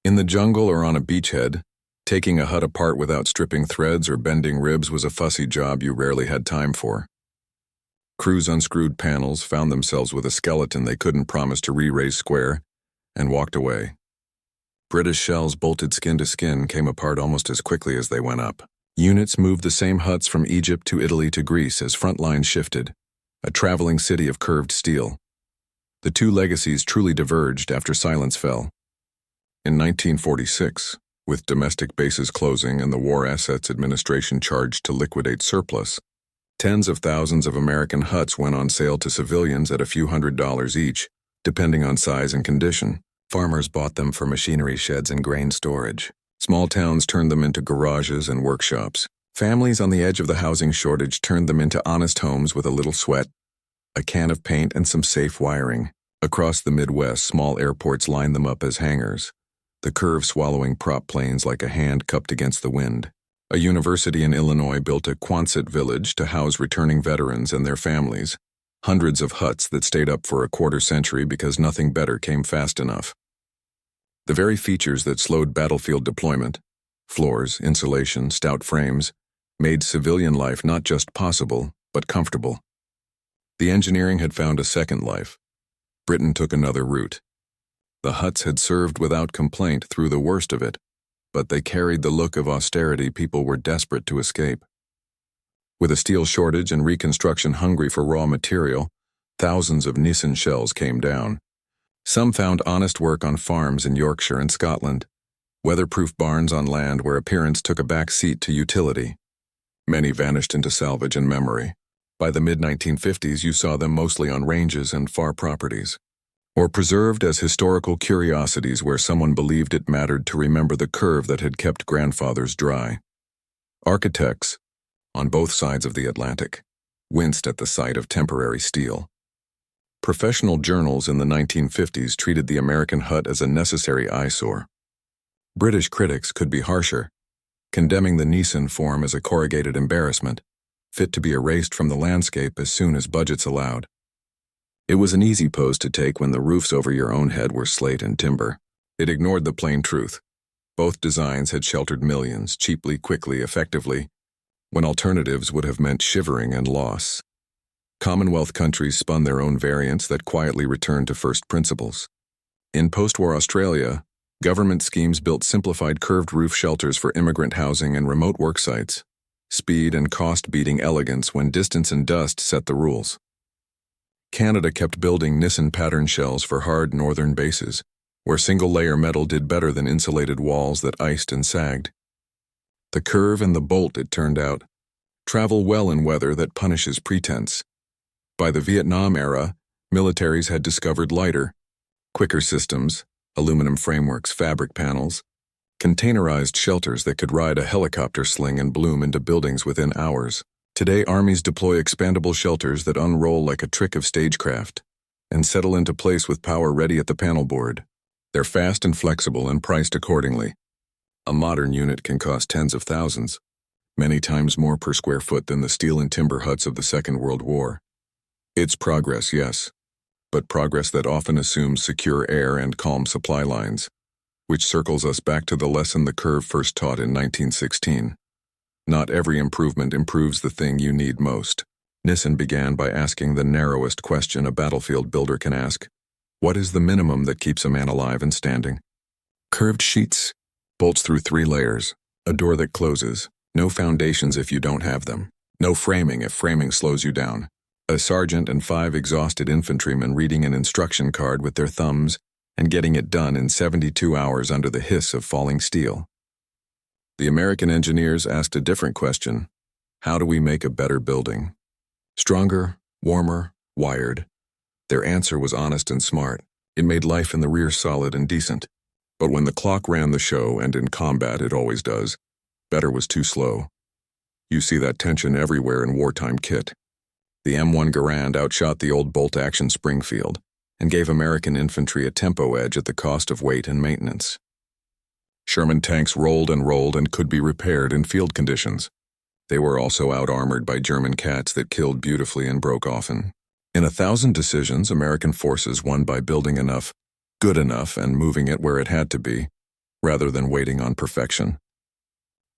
In the jungle or on a beachhead, taking a hut apart without stripping threads or bending ribs was a fussy job you rarely had time for. Crews unscrewed panels, found themselves with a skeleton they couldn't promise to re-raise square, and walked away. British shells bolted skin to skin came apart almost as quickly as they went up. Units moved the same huts from Egypt to Italy to Greece as front lines shifted, a traveling city of curved steel. The two legacies truly diverged after silence fell. In 1946, with domestic bases closing and the War Assets Administration charged to liquidate surplus, tens of thousands of American huts went on sale to civilians at a few $100s each, depending on size and condition. Farmers bought them for machinery sheds and grain storage. Small towns turned them into garages and workshops. Families on the edge of the housing shortage turned them into honest homes with a little sweat, a can of paint, and some safe wiring. Across the Midwest, small airports lined them up as hangars, the curve swallowing prop planes like a hand cupped against the wind. A university in Illinois built a Quonset village to house returning veterans and their families, hundreds of huts that stayed up for a quarter century because nothing better came fast enough. The very features that slowed battlefield deployment, floors, insulation, stout frames, made civilian life not just possible, but comfortable. The engineering had found a second life. Britain took another route. The huts had served without complaint through the worst of it, but they carried the look of austerity people were desperate to escape. With a steel shortage and reconstruction hungry for raw material, thousands of Nissen shells came down. Some found honest work on farms in Yorkshire and Scotland, weatherproof barns on land where appearance took a back seat to utility. Many vanished into salvage and memory. By the mid-1950s, you saw them mostly on ranges and far properties, or preserved as historical curiosities where someone believed it mattered to remember the curve that had kept grandfathers dry. Architects, on both sides of the Atlantic, winced at the sight of temporary steel. Professional journals in the 1950s treated the American hut as a necessary eyesore. British critics could be harsher, condemning the Nissen form as a corrugated embarrassment, fit to be erased from the landscape as soon as budgets allowed. It was an easy pose to take when the roofs over your own head were slate and timber. It ignored the plain truth. Both designs had sheltered millions, cheaply, quickly, effectively, when alternatives would have meant shivering and loss. Commonwealth countries spun their own variants that quietly returned to first principles. In post-war Australia, government schemes built simplified curved roof shelters for immigrant housing and remote work sites. Speed and cost beating elegance when distance and dust set the rules. Canada kept building Nissen pattern shells for hard northern bases, where single-layer metal did better than insulated walls that iced and sagged. The curve and the bolt, it turned out, travel well in weather that punishes pretense. By the Vietnam era, militaries had discovered lighter, quicker systems, aluminum frameworks, fabric panels, containerized shelters that could ride a helicopter sling and bloom into buildings within hours. Today, armies deploy expandable shelters that unroll like a trick of stagecraft and settle into place with power ready at the panel board. They're fast and flexible and priced accordingly. A modern unit can cost tens of thousands, many times more per square foot than the steel and timber huts of the Second World War. It's progress, yes, but progress that often assumes secure air and calm supply lines, which circles us back to the lesson the curve first taught in 1916. Not every improvement improves the thing you need most. Nissen began by asking the narrowest question a battlefield builder can ask. What is the minimum that keeps a man alive and standing? Curved sheets, bolts through 3 layers, a door that closes, no foundations if you don't have them, no framing if framing slows you down. A sergeant and 5 exhausted infantrymen reading an instruction card with their thumbs and getting it done in 72 hours under the hiss of falling steel. The American engineers asked a different question. How do we make a better building? Stronger, warmer, wired. Their answer was honest and smart. It made life in the rear solid and decent. But when the clock ran the show, and in combat it always does, better was too slow. You see that tension everywhere in wartime kit. The M1 Garand outshot the old bolt-action Springfield and gave American infantry a tempo edge at the cost of weight and maintenance. Sherman tanks rolled and could be repaired in field conditions. They were also out-armored by German cats that killed beautifully and broke often. In 1,000 decisions, American forces won by building enough, good enough, and moving it where it had to be, rather than waiting on perfection.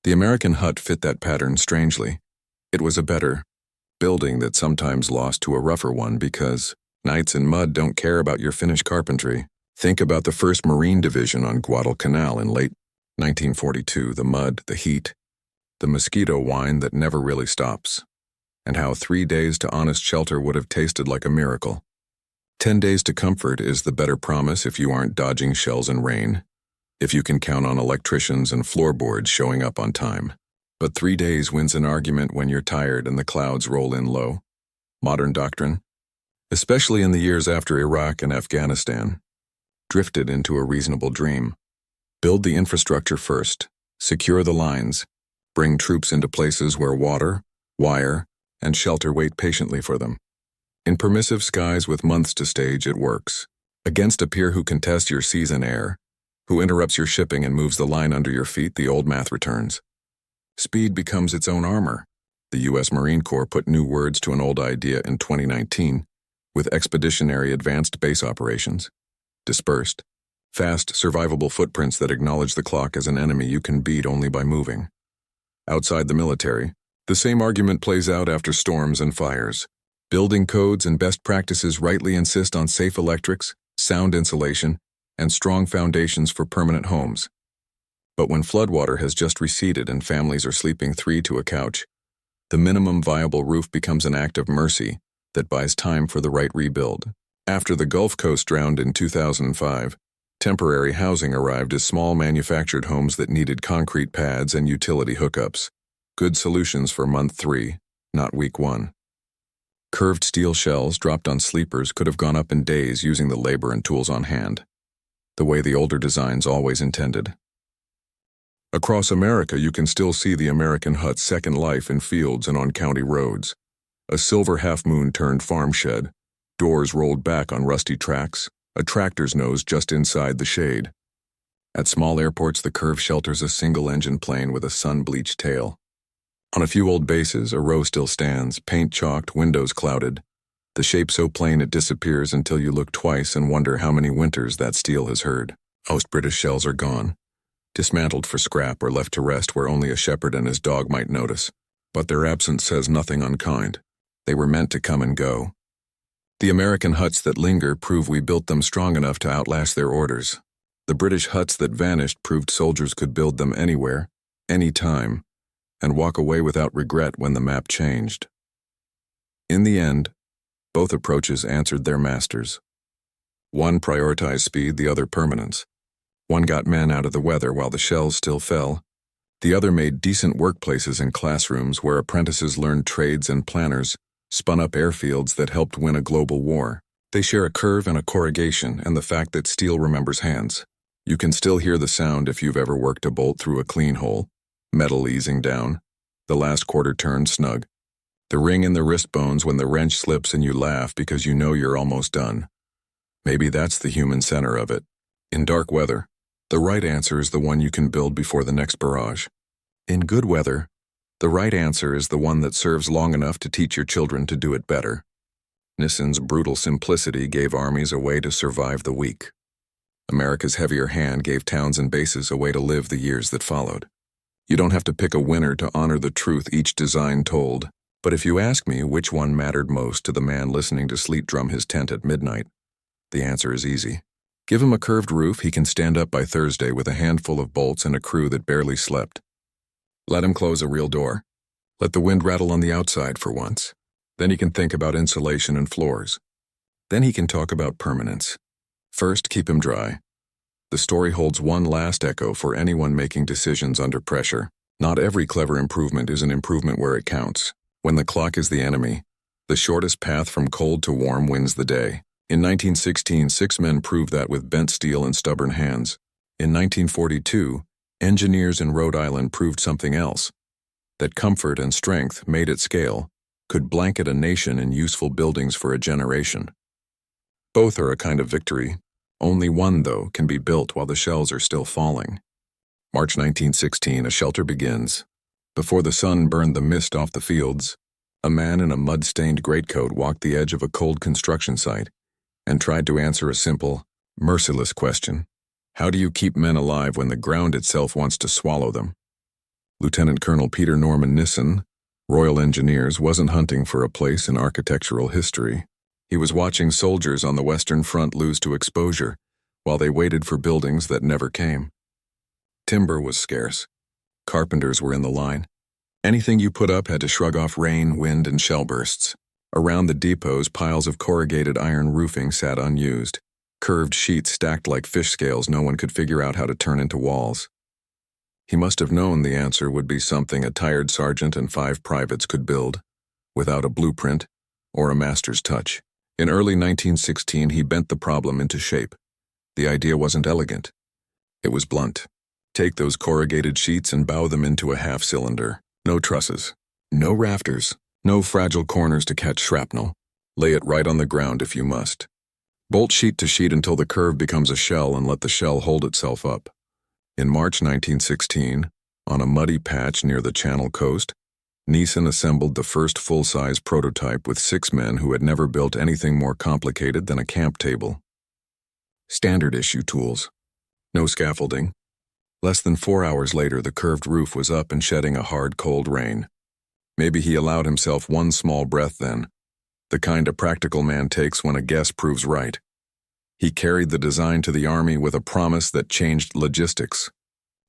The American hut fit that pattern strangely. It was a better building that sometimes lost to a rougher one because nights in mud don't care about your finished carpentry. Think about the 1st Marine Division on Guadalcanal in late 1942, the mud, the heat, the mosquito whine that never really stops, and how 3 days to honest shelter would have tasted like a miracle. 10 days to comfort is the better promise if you aren't dodging shells and rain, if you can count on electricians and floorboards showing up on time. But 3 days wins an argument when you're tired and the clouds roll in low. Modern doctrine, especially in the years after Iraq and Afghanistan, drifted into a reasonable dream. Build the infrastructure first, secure the lines, bring troops into places where water, wire, and shelter wait patiently for them. In permissive skies with months to stage, it works. Against a peer who contests your seas and air, who interrupts your shipping and moves the line under your feet, the old math returns. Speed becomes its own armor. The U.S. Marine Corps put new words to an old idea in 2019 with Expeditionary Advanced Base Operations. Dispersed, fast, survivable footprints that acknowledge the clock as an enemy you can beat only by moving. Outside the military, the same argument plays out after storms and fires. Building codes and best practices rightly insist on safe electrics, sound insulation, and strong foundations for permanent homes. But when floodwater has just receded and families are sleeping 3 to a couch, the minimum viable roof becomes an act of mercy that buys time for the right rebuild. After the Gulf Coast drowned in 2005, temporary housing arrived as small manufactured homes that needed concrete pads and utility hookups. Good solutions for month 3, not week 1. Curved steel shells dropped on sleepers could have gone up in days using the labor and tools on hand, the way the older designs always intended. Across America, you can still see the American hut's second life in fields and on county roads. A silver half-moon turned farm shed, doors rolled back on rusty tracks, a tractor's nose just inside the shade. At small airports, the curve shelters a single-engine plane with a sun-bleached tail. On a few old bases, a row still stands, paint chalked, windows clouded, the shape so plain it disappears until you look twice and wonder how many winters that steel has heard. Most British shells are gone, dismantled for scrap or left to rest where only a shepherd and his dog might notice. But their absence says nothing unkind. They were meant to come and go. The American huts that linger prove we built them strong enough to outlast their orders. The British huts that vanished proved soldiers could build them anywhere, anytime, and walk away without regret when the map changed. In the end, both approaches answered their masters. One prioritized speed, the other permanence. One got men out of the weather while the shells still fell. The other made decent workplaces and classrooms where apprentices learned trades and planners, spun up airfields that helped win a global war. They share a curve and a corrugation and the fact that steel remembers hands. You can still hear the sound if you've ever worked a bolt through a clean hole, metal easing down, the last quarter turn snug. The ring in the wrist bones when the wrench slips and you laugh because you know you're almost done. Maybe that's the human center of it. In dark weather, the right answer is the one you can build before the next barrage. In good weather, the right answer is the one that serves long enough to teach your children to do it better. Nissen's brutal simplicity gave armies a way to survive the week. America's heavier hand gave towns and bases a way to live the years that followed. You don't have to pick a winner to honor the truth each design told, but if you ask me which one mattered most to the man listening to sleet drum his tent at midnight, the answer is easy. Give him a curved roof he can stand up by Thursday with a handful of bolts and a crew that barely slept. Let him close a real door. Let the wind rattle on the outside for once. Then he can think about insulation and floors. Then he can talk about permanence. First, keep him dry. The story holds one last echo for anyone making decisions under pressure. Not every clever improvement is an improvement where it counts. When the clock is the enemy, the shortest path from cold to warm wins the day. In 1916, 6 men proved that with bent steel and stubborn hands. In 1942, engineers in Rhode Island proved something else. That comfort and strength, made at scale, could blanket a nation in useful buildings for a generation. Both are a kind of victory. Only one, though, can be built while the shells are still falling. March 1916, a shelter begins. Before the sun burned the mist off the fields, a man in a mud-stained greatcoat walked the edge of a cold construction site and tried to answer a simple, merciless question. How do you keep men alive when the ground itself wants to swallow them? Lieutenant Colonel Peter Nissen, Royal Engineers, wasn't hunting for a place in architectural history. He was watching soldiers on the Western Front lose to exposure while they waited for buildings that never came. Timber was scarce. Carpenters were in the line. Anything you put up had to shrug off rain, wind, and shell bursts. Around the depots, piles of corrugated iron roofing sat unused. Curved sheets stacked like fish scales no one could figure out how to turn into walls. He must have known the answer would be something a tired sergeant and 5 privates could build, without a blueprint or a master's touch. In early 1916, he bent the problem into shape. The idea wasn't elegant. It was blunt. Take those corrugated sheets and bow them into a half-cylinder. No trusses, no rafters, no fragile corners to catch shrapnel. Lay it right on the ground if you must. Bolt sheet to sheet until the curve becomes a shell and let the shell hold itself up. In March 1916, on a muddy patch near the Channel coast, Nissen assembled the first full-size prototype with 6 men who had never built anything more complicated than a camp table. Standard issue tools. No scaffolding. Less than 4 hours later, the curved roof was up and shedding a hard, cold rain. Maybe he allowed himself one small breath then, the kind a practical man takes when a guess proves right. He carried the design to the Army with a promise that changed logistics.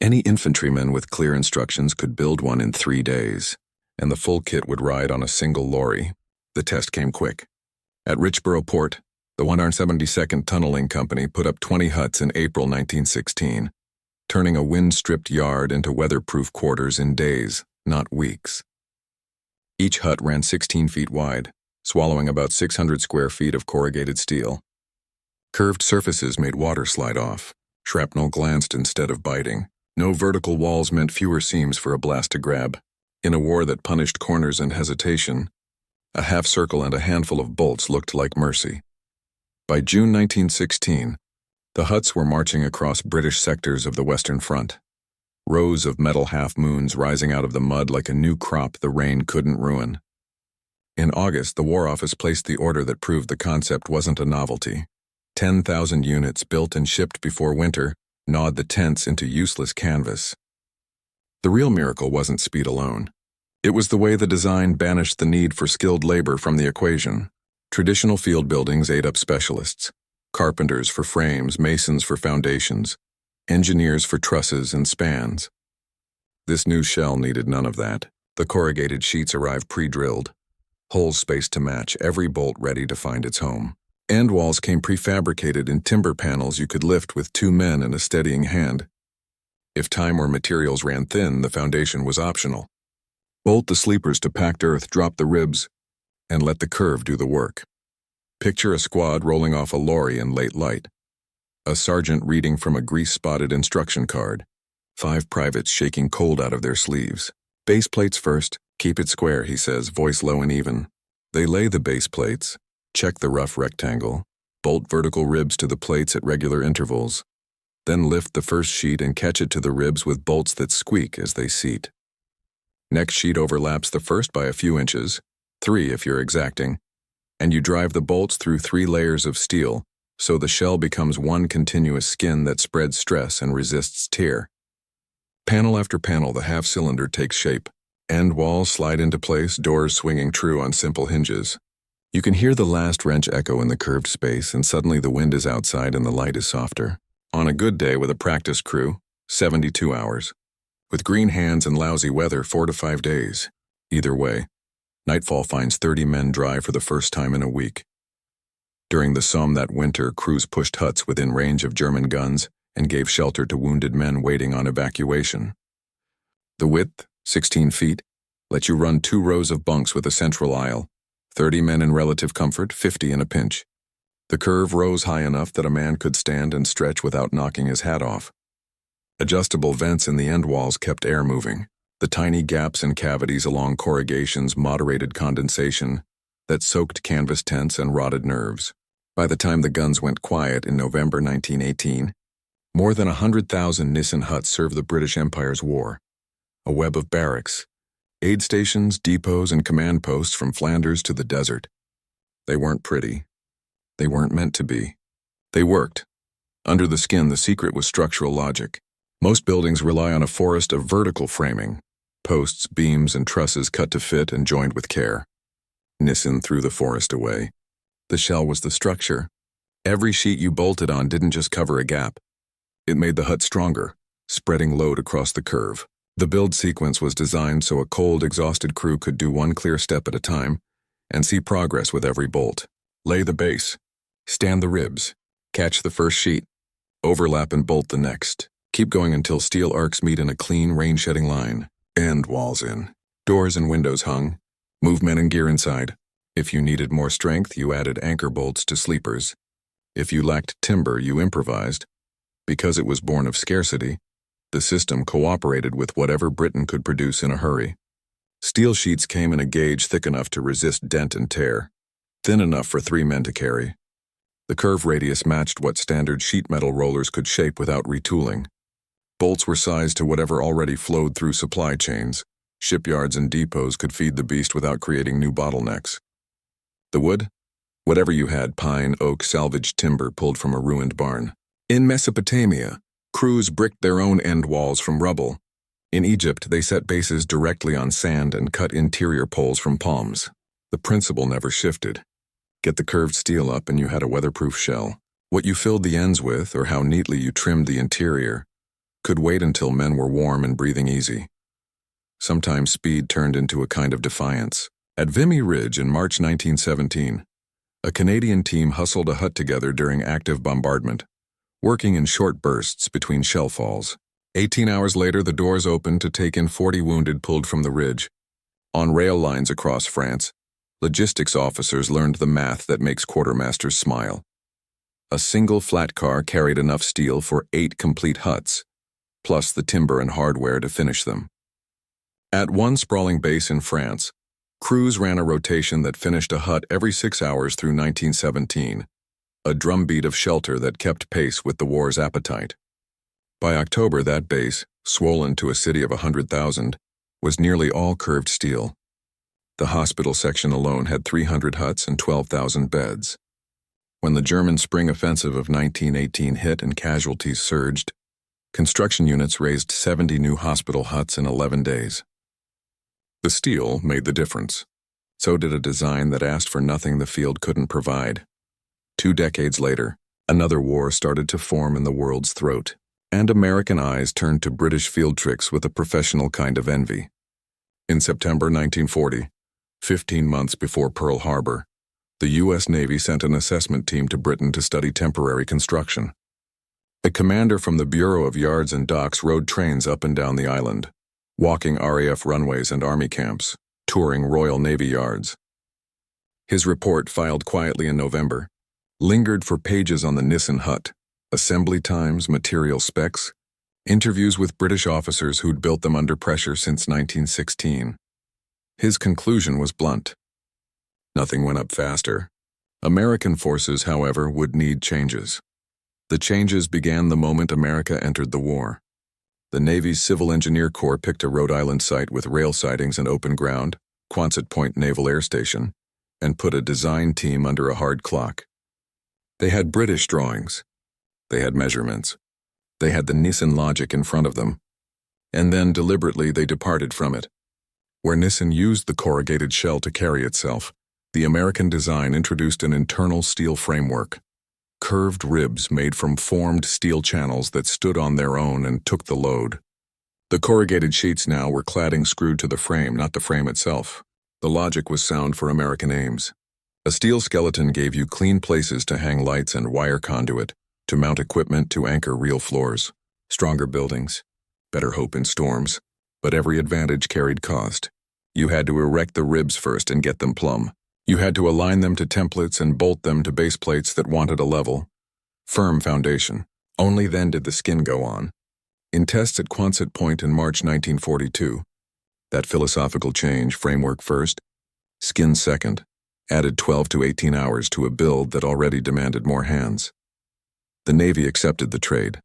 Any infantryman with clear instructions could build one in 3 days, and the full kit would ride on a single lorry. The test came quick. At Richboro Port, the 172nd Tunneling Company put up 20 huts in April 1916, turning a wind-stripped yard into weatherproof quarters in days, not weeks. Each hut ran 16 feet wide, swallowing about 600 square feet of corrugated steel. Curved surfaces made water slide off. Shrapnel glanced instead of biting. No vertical walls meant fewer seams for a blast to grab. In a war that punished corners and hesitation, a half circle and a handful of bolts looked like mercy. By June 1916, the huts were marching across British sectors of the Western Front. Rows of metal half-moons rising out of the mud like a new crop the rain couldn't ruin. In August, the War Office placed the order that proved the concept wasn't a novelty. 10,000 units built and shipped before winter gnawed the tents into useless canvas. The real miracle wasn't speed alone. It was the way the design banished the need for skilled labor from the equation. Traditional field buildings ate up specialists. Carpenters for frames, masons for foundations, engineers for trusses and spans. This new shell needed none of that. The corrugated sheets arrived pre-drilled, holes spaced to match, every bolt ready to find its home. End walls came prefabricated in timber panels you could lift with 2 men and a steadying hand. If time or materials ran thin, the foundation was optional. Bolt the sleepers to packed earth, drop the ribs, and let the curve do the work. Picture a squad rolling off a lorry in late light. A sergeant reading from a grease-spotted instruction card. 5 privates shaking cold out of their sleeves. Base plates first. Keep it square, he says, voice low and even. They lay the base plates, check the rough rectangle, bolt vertical ribs to the plates at regular intervals, then lift the first sheet and catch it to the ribs with bolts that squeak as they seat. Next sheet overlaps the first by a few inches, 3 if you're exacting, and you drive the bolts through 3 layers of steel, so the shell becomes one continuous skin that spreads stress and resists tear. Panel after panel, the half-cylinder takes shape. End walls slide into place, doors swinging true on simple hinges. You can hear the last wrench echo in the curved space, and suddenly the wind is outside and the light is softer. On a good day with a practice crew, 72 hours. With green hands and lousy weather, 4 to 5 days. Either way, nightfall finds 30 men dry for the first time in a week. During the Somme that winter, crews pushed huts within range of German guns and gave shelter to wounded men waiting on evacuation. The width, 16 feet, let you run 2 rows of bunks with a central aisle, 30 men in relative comfort, 50 in a pinch. The curve rose high enough that a man could stand and stretch without knocking his hat off. Adjustable vents in the end walls kept air moving. The tiny gaps and cavities along corrugations moderated condensation that soaked canvas tents and rotted nerves. By the time the guns went quiet in November 1918, more than 100,000 Nissen huts served the British Empire's war. A web of barracks, aid stations, depots, and command posts from Flanders to the desert. They weren't pretty. They weren't meant to be. They worked. Under the skin, the secret was structural logic. Most buildings rely on a forest of vertical framing, posts, beams, and trusses cut to fit and joined with care. Nissen threw the forest away. The shell was the structure. Every sheet you bolted on didn't just cover a gap. It made the hut stronger, spreading load across the curve. The build sequence was designed so a cold, exhausted crew could do one clear step at a time and see progress with every bolt. Lay the base, stand the ribs, catch the first sheet, overlap and bolt the next. Keep going until steel arcs meet in a clean, rain-shedding line. End walls in. Doors and windows hung. Move men and gear inside. If you needed more strength, you added anchor bolts to sleepers. If you lacked timber, you improvised. Because it was born of scarcity, the system cooperated with whatever Britain could produce in a hurry. Steel sheets came in a gauge thick enough to resist dent and tear, thin enough for 3 men to carry. The curve radius matched what standard sheet metal rollers could shape without retooling. Bolts were sized to whatever already flowed through supply chains. Shipyards and depots could feed the beast without creating new bottlenecks. The wood? Whatever you had, pine, oak, salvaged timber pulled from a ruined barn. In Mesopotamia, crews bricked their own end walls from rubble. In Egypt, they set bases directly on sand and cut interior poles from palms. The principle never shifted. Get the curved steel up and you had a weatherproof shell. What you filled the ends with, or how neatly you trimmed the interior, could wait until men were warm and breathing easy. Sometimes speed turned into a kind of defiance. At Vimy Ridge in March 1917, a Canadian team hustled a hut together during active bombardment, working in short bursts between shell falls. 18 hours later, the doors opened to take in 40 wounded pulled from the ridge. On rail lines across France, logistics officers learned the math that makes quartermasters smile. A single flat car carried enough steel for 8 complete huts, plus the timber and hardware to finish them. At one sprawling base in France, crews ran a rotation that finished a hut every 6 hours through 1917, a drumbeat of shelter that kept pace with the war's appetite. By October, that base, swollen to a city of 100,000, was nearly all curved steel. The hospital section alone had 300 huts and 12,000 beds. When the German spring offensive of 1918 hit and casualties surged, construction units raised 70 new hospital huts in 11 days. The steel made the difference. So did a design that asked for nothing the field couldn't provide. 2 decades later, another war started to form in the world's throat, and American eyes turned to British field tricks with a professional kind of envy. In September 1940, 15 months before Pearl Harbor, the U.S. Navy sent an assessment team to Britain to study temporary construction. A commander from the Bureau of Yards and Docks rode trains up and down the island, walking RAF runways and Army camps, touring Royal Navy yards. His report, filed quietly in November, lingered for pages on the Nissen hut, assembly times, material specs, interviews with British officers who'd built them under pressure since 1916. His conclusion was blunt. Nothing went up faster. American forces, however, would need changes. The changes began the moment America entered the war. The Navy's Civil Engineer Corps picked a Rhode Island site with rail sidings and open ground, Quonset Point Naval Air Station, and put a design team under a hard clock. They had British drawings. They had measurements. They had the Nissen logic in front of them. And then deliberately they departed from it. Where Nissen used the corrugated shell to carry itself, the American design introduced an internal steel framework. Curved ribs made from formed steel channels that stood on their own and took the load. The corrugated sheets now were cladding screwed to the frame, not the frame itself. The logic was sound for American aims. A steel skeleton gave you clean places to hang lights and wire conduit, to mount equipment, to anchor real floors. Stronger buildings, better hope in storms, but every advantage carried cost. You had to erect the ribs first and get them plumb. You had to align them to templates and bolt them to base plates that wanted a level, firm foundation. Only then did the skin go on. In tests at Quonset Point in March 1942, that philosophical change, framework first, skin second, added 12 to 18 hours to a build that already demanded more hands. The Navy accepted the trade.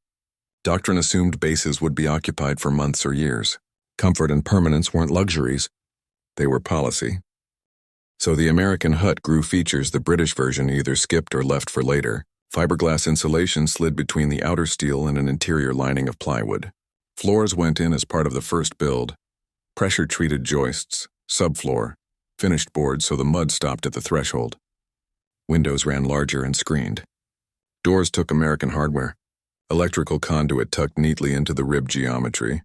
Doctrine assumed bases would be occupied for months or years. Comfort and permanence weren't luxuries, they were policy. So the American hut grew features the British version either skipped or left for later. Fiberglass insulation slid between the outer steel and an interior lining of plywood. Floors went in as part of the first build. Pressure-treated joists, subfloor, finished boards so the mud stopped at the threshold. Windows ran larger and screened. Doors took American hardware. Electrical conduit tucked neatly into the rib geometry,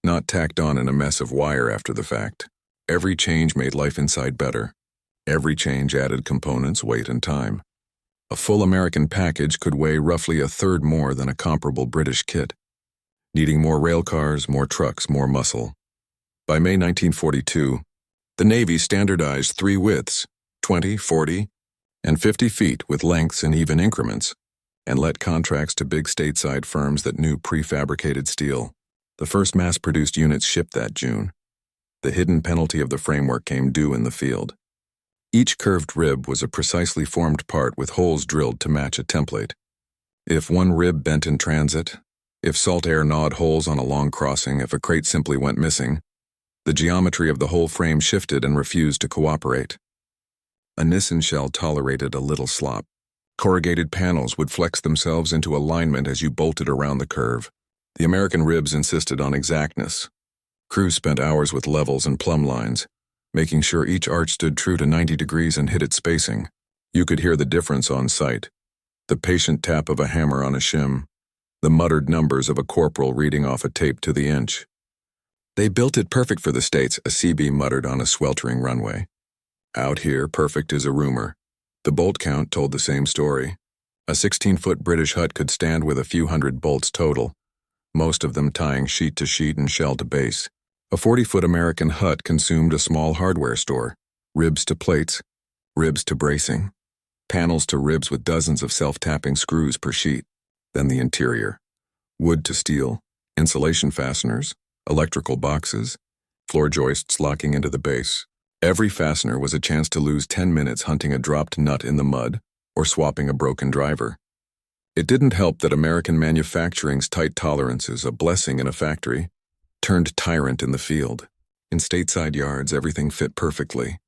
not tacked on in a mess of wire after the fact. Every change made life inside better. Every change added components, weight, and time. A full American package could weigh roughly a third more than a comparable British kit, needing more railcars, more trucks, more muscle. By May 1942, the Navy standardized 3 widths, 20, 40, and 50 feet with lengths in even increments, and let contracts to big stateside firms that knew prefabricated steel. The first mass-produced units shipped that June. The hidden penalty of the framework came due in the field. Each curved rib was a precisely formed part with holes drilled to match a template. If one rib bent in transit, if salt air gnawed holes on a long crossing, if a crate simply went missing, the geometry of the whole frame shifted and refused to cooperate. A Nissen shell tolerated a little slop. Corrugated panels would flex themselves into alignment as you bolted around the curve. The American ribs insisted on exactness. Crews spent hours with levels and plumb lines, making sure each arch stood true to 90 degrees and hit its spacing. You could hear the difference on sight. The patient tap of a hammer on a shim, the muttered numbers of a corporal reading off a tape to the inch. "They built it perfect for the States," a CB muttered on a sweltering runway. "Out here, perfect is a rumor." The bolt count told the same story. A 16-foot British hut could stand with a few hundred bolts total, most of them tying sheet to sheet and shell to base. A 40-foot American hut consumed a small hardware store, ribs to plates, ribs to bracing, panels to ribs with dozens of self-tapping screws per sheet. Then the interior, wood to steel, insulation fasteners, electrical boxes, floor joists locking into the base. Every fastener was a chance to lose 10 minutes hunting a dropped nut in the mud or swapping a broken driver. It didn't help that American manufacturing's tight tolerances, a blessing in a factory, turned tyrant in the field. In stateside yards, everything fit perfectly.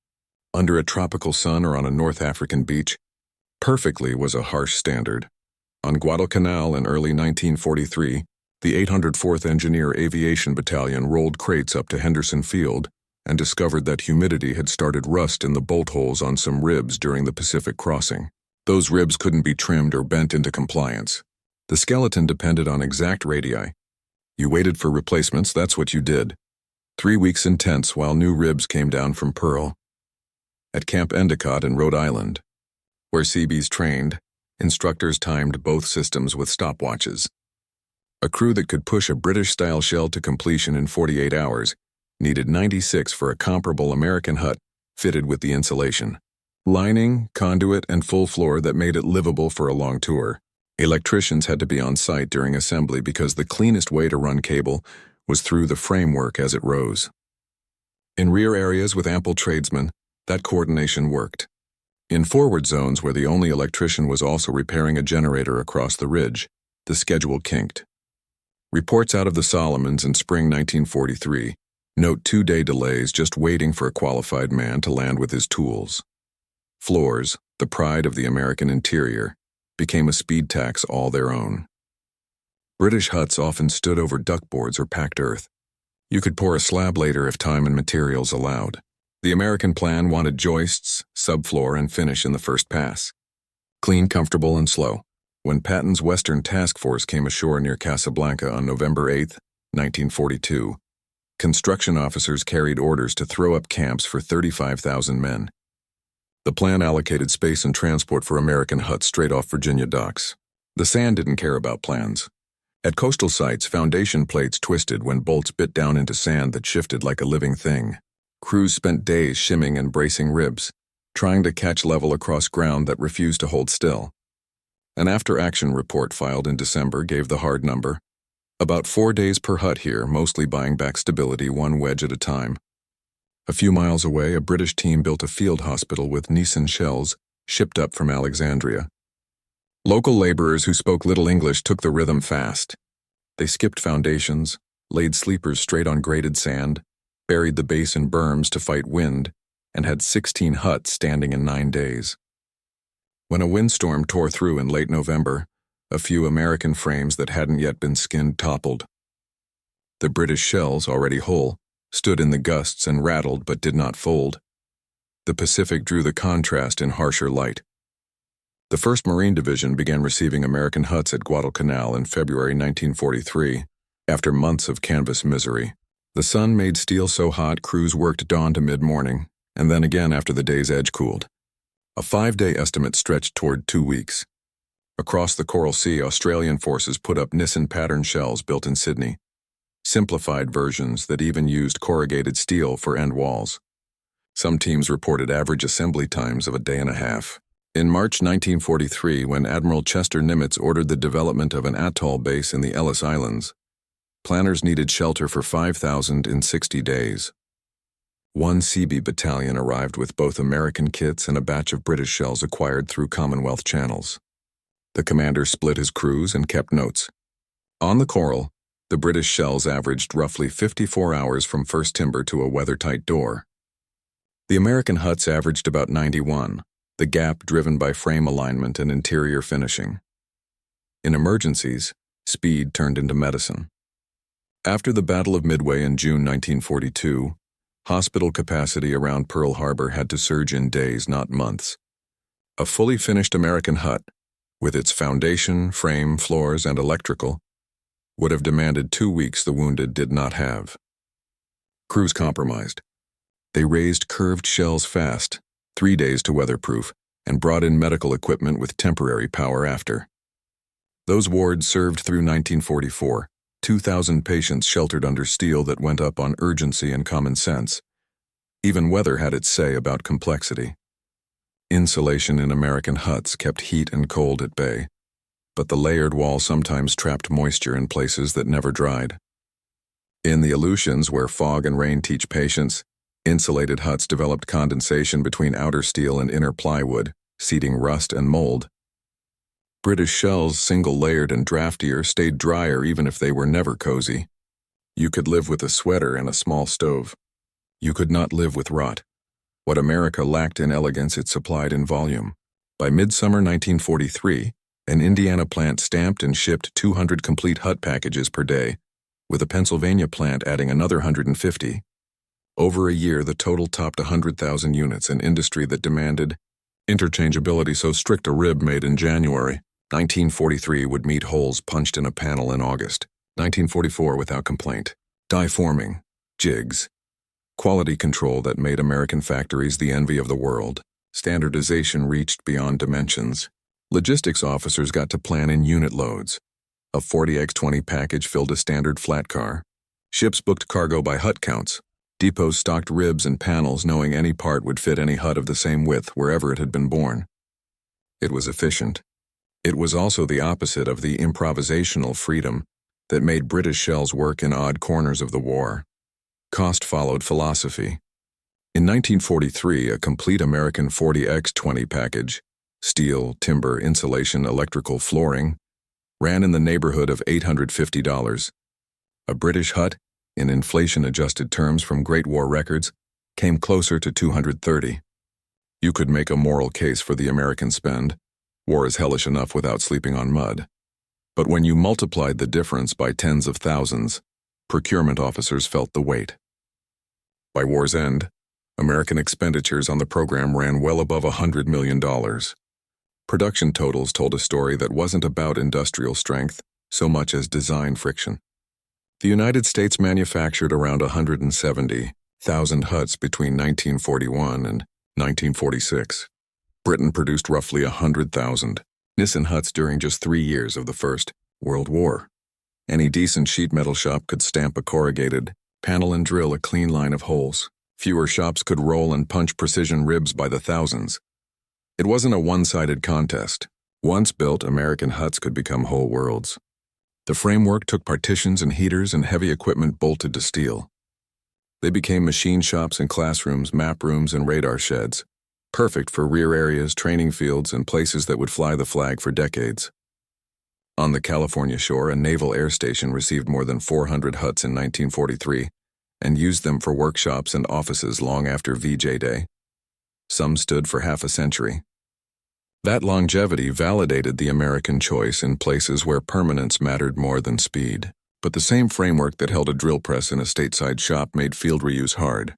Under a tropical sun or on a North African beach, perfectly was a harsh standard. On Guadalcanal in early 1943, the 804th Engineer Aviation Battalion rolled crates up to Henderson Field and discovered that humidity had started rust in the bolt holes on some ribs during the Pacific crossing. Those ribs couldn't be trimmed or bent into compliance. The skeleton depended on exact radii. You waited for replacements, that's what you did. 3 weeks in tents while new ribs came down from Pearl. At Camp Endicott in Rhode Island, where CBs trained, instructors timed both systems with stopwatches. A crew that could push a British-style shell to completion in 48 hours needed 96 for a comparable American hut fitted with the insulation. Lining, conduit, and full floor that made it livable for a long tour. Electricians had to be on site during assembly because the cleanest way to run cable was through the framework as it rose. In rear areas with ample tradesmen, that coordination worked. In forward zones where the only electrician was also repairing a generator across the ridge, the schedule kinked. Reports out of the Solomons in spring 1943 note 2-day delays just waiting for a qualified man to land with his tools. Floors, the pride of the American interior, became a speed tax all their own. British huts often stood over duckboards or packed earth. You could pour a slab later if time and materials allowed. The American plan wanted joists, subfloor, and finish in the first pass. Clean, comfortable, and slow. When Patton's Western Task Force came ashore near Casablanca on November 8, 1942, construction officers carried orders to throw up camps for 35,000 men. The plan allocated space and transport for American huts straight off Virginia docks. The sand didn't care about plans. At coastal sites, foundation plates twisted when bolts bit down into sand that shifted like a living thing. Crews spent days shimming and bracing ribs, trying to catch level across ground that refused to hold still. An after-action report filed in December gave the hard number. About 4 days per hut here, mostly buying back stability one wedge at a time. A few miles away, a British team built a field hospital with Nissen shells shipped up from Alexandria. Local laborers who spoke little English took the rhythm fast. They skipped foundations, laid sleepers straight on graded sand, buried the base in berms to fight wind, and had 16 huts standing in 9 days. When a windstorm tore through in late November, a few American frames that hadn't yet been skinned toppled. The British shells, already whole, stood in the gusts and rattled but did not fold. The Pacific drew the contrast in harsher light. The 1st Marine Division began receiving American huts at Guadalcanal in February 1943, after months of canvas misery. The sun made steel so hot crews worked dawn to mid-morning, and then again after the day's edge cooled. A 5-day estimate stretched toward 2 weeks. Across the Coral Sea, Australian forces put up Nissen pattern shells built in Sydney, simplified versions that even used corrugated steel for end walls. Some teams reported average assembly times of a day and a half. In March 1943, when Admiral Chester Nimitz ordered the development of an atoll base in the Ellis Islands, planners needed shelter for 5,000 in 60 days. One Seabee battalion arrived with both American kits and a batch of British shells acquired through Commonwealth channels. The commander split his crews and kept notes. On the Coral, the British shells averaged roughly 54 hours from first timber to a weathertight door. The American huts averaged about 91, the gap driven by frame alignment and interior finishing. In emergencies, speed turned into medicine. After the Battle of Midway in June 1942, hospital capacity around Pearl Harbor had to surge in days, not months. A fully finished American hut, with its foundation, frame, floors, and electrical, would have demanded 2 weeks the wounded did not have. Crews compromised. They raised curved shells fast, 3 days to weatherproof, and brought in medical equipment with temporary power after. Those wards served through 1944. 2,000 patients sheltered under steel that went up on urgency and common sense. Even weather had its say about complexity. Insulation in American huts kept heat and cold at bay, but the layered wall sometimes trapped moisture in places that never dried. In the Aleutians, where fog and rain teach patience, insulated huts developed condensation between outer steel and inner plywood, seeding rust and mold. British shells, single-layered and draftier, stayed drier even if they were never cozy. You could live with a sweater and a small stove. You could not live with rot. What America lacked in elegance, it supplied in volume. By midsummer 1943, an Indiana plant stamped and shipped 200 complete hut packages per day, with a Pennsylvania plant adding another 150. Over a year, the total topped 100,000 units, an industry that demanded interchangeability so strict a rib made in January 1943 would meet holes punched in a panel in August. 1944 without complaint. Die forming, jigs. Quality control that made American factories the envy of the world. Standardization reached beyond dimensions. Logistics officers got to plan in unit loads. A 40x20 package filled a standard flat car. Ships booked cargo by hut counts. Depots stocked ribs and panels knowing any part would fit any hut of the same width wherever it had been born. It was efficient. It was also the opposite of the improvisational freedom that made British shells work in odd corners of the war. Cost followed philosophy. In 1943, a complete American 40x20 package, steel, timber, insulation, electrical, flooring, ran in the neighborhood of $850. A British hut, in inflation-adjusted terms from Great War records, came closer to $230. You could make a moral case for the American spend. War is hellish enough without sleeping on mud. But when you multiplied the difference by tens of thousands, procurement officers felt the weight. By war's end, American expenditures on the program ran well above $100 million. Production totals told a story that wasn't about industrial strength so much as design friction. The United States manufactured around 170,000 huts between 1941 and 1946. Britain produced roughly 100,000 Nissen huts during just 3 years of the First World War. Any decent sheet metal shop could stamp a corrugated panel and drill a clean line of holes. Fewer shops could roll and punch precision ribs by the thousands. It wasn't a one-sided contest. Once built, American huts could become whole worlds. The framework took partitions and heaters and heavy equipment bolted to steel. They became machine shops and classrooms, map rooms, and radar sheds, perfect for rear areas, training fields, and places that would fly the flag for decades. On the California shore, a naval air station received more than 400 huts in 1943 and used them for workshops and offices long after VJ Day. Some stood for half a century. That longevity validated the American choice in places where permanence mattered more than speed. But the same framework that held a drill press in a stateside shop made field reuse hard.